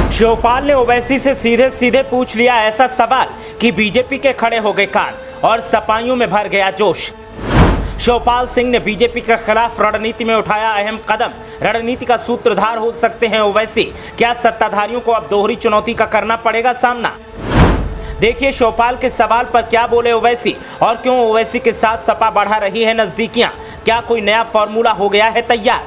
शिवपाल ने ओवैसी से सीधे सीधे पूछ लिया ऐसा सवाल कि बीजेपी के खड़े हो गए कान और सपाइयों में भर गया जोश। शिवपाल सिंह ने बीजेपी के खिलाफ रणनीति में उठाया अहम कदम। रणनीति का सूत्रधार हो सकते हैं ओवैसी। क्या सत्ताधारियों को अब दोहरी चुनौती का करना पड़ेगा सामना? देखिए शिवपाल के सवाल पर क्या बोले ओवैसी और क्यों ओवैसी के साथ सपा बढ़ा रही है नजदीकियां। क्या कोई नया फॉर्मूला हो गया है तैयार?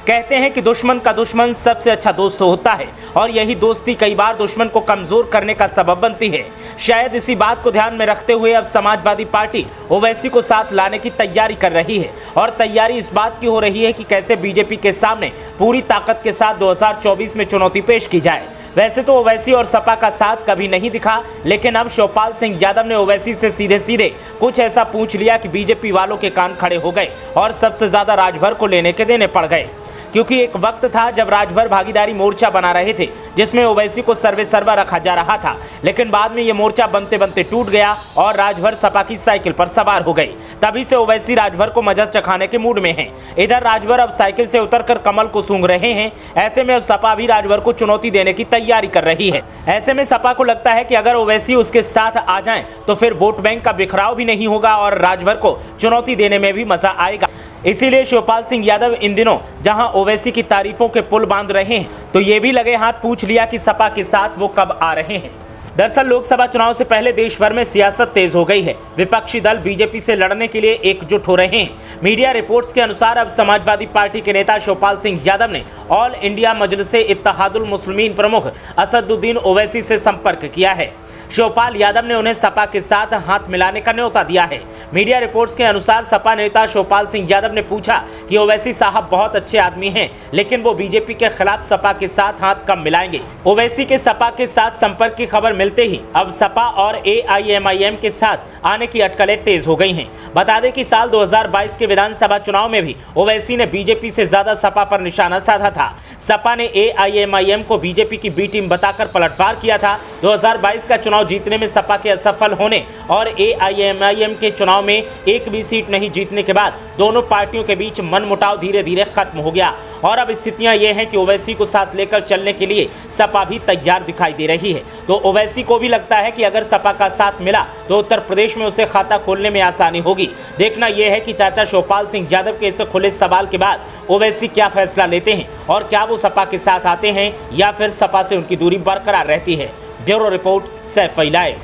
कहते हैं कि दुश्मन का दुश्मन सबसे अच्छा दोस्त होता है और यही दोस्ती कई बार दुश्मन को कमजोर करने का सबब बनती है। शायद इसी बात को ध्यान में रखते हुए अब समाजवादी पार्टी ओवैसी को साथ लाने की तैयारी कर रही है और तैयारी इस बात की हो रही है कि कैसे बीजेपी के सामने पूरी ताकत के साथ 2024 में चुनौती पेश की जाए। वैसे तो ओवैसी और सपा का साथ कभी नहीं दिखा, लेकिन अब शिवपाल सिंह यादव ने ओवैसी से सीधे सीधे कुछ ऐसा पूछ लिया कि बीजेपी वालों के कान खड़े हो गए और सबसे ज्यादा राजभर को लेने के देने पड़ गए। क्योंकि एक वक्त था जब राजभर भागीदारी मोर्चा बना रहे थे जिसमें ओवैसी को सर्वे सर्वा रखा जा रहा था, लेकिन बाद में ये मोर्चा बनते बनते टूट गया और राजभर सपा की साइकिल पर सवार हो गई। तभी से ओवैसी राजभर को मजस चखाने के मूड में हैं। इधर राजभर अब साइकिल से उतरकर कमल को सूंघ रहे हैं। ऐसे में अब सपा भी राजभर को चुनौती देने की तैयारी कर रही है। ऐसे में सपा को लगता है कि अगर ओवैसी उसके साथ आ जाएं तो फिर वोट बैंक का बिखराव भी नहीं होगा और राजभर को चुनौती देने में भी मजा आएगा। इसीलिए शिवपाल सिंह यादव इन दिनों जहां ओवैसी की तारीफों के पुल बांध रहे हैं तो ये भी लगे हाथ पूछ लिया कि सपा के साथ वो कब आ रहे हैं। दरअसल लोकसभा चुनाव से पहले देश भर में सियासत तेज हो गई है। विपक्षी दल बीजेपी से लड़ने के लिए एकजुट हो रहे हैं। मीडिया रिपोर्ट्स के अनुसार अब समाजवादी पार्टी के नेता शिवपाल सिंह यादव ने ऑल इंडिया मजलिसे इत्तेहादुल मुस्लिमीन प्रमुख असदुद्दीन ओवैसी से संपर्क किया है। शिवपाल यादव ने उन्हें सपा के साथ हाथ मिलाने का न्योता दिया है। मीडिया रिपोर्ट्स के अनुसार सपा नेता शिवपाल सिंह यादव ने पूछा कि ओवैसी साहब बहुत अच्छे आदमी हैं, लेकिन वो बीजेपी के खिलाफ सपा के साथ हाथ कब मिलाएंगे। ओवैसी के सपा के साथ संपर्क की खबर मिलते ही अब सपा और AIMIM के साथ आने की अटकलें तेज हो गई हैं। बता दें कि साल 2022 के विधानसभा चुनाव में भी ओवैसी ने बीजेपी से ज्यादा सपा पर निशाना साधा था। सपा ने AIMIM को बीजेपी की बी टीम बताकर पलटवार किया था। 2022 का चुनाव जीतने में सपा के असफल होने और AIMIM के चुनाव में एक भी सीट नहीं जीतने के बाद दोनों पार्टियों के बीच मनमुटाव धीरे धीरे खत्म हो गया और अब स्थितियां ये हैं कि ओवैसी को साथ लेकर चलने के लिए सपा भी तैयार दिखाई दे रही है। तो ओवैसी को भी लगता है कि अगर सपा का साथ मिला तो उत्तर प्रदेश में उसे खाता खोलने में आसानी होगी। देखना यह है कि चाचा शिवपाल सिंह यादव के इस खुले सवाल के बाद ओवैसी क्या फैसला लेते हैं और क्या वो सपा के साथ आते हैं या फिर सपा से उनकी दूरी बरकरार रहती है। Bureau report, Saif live.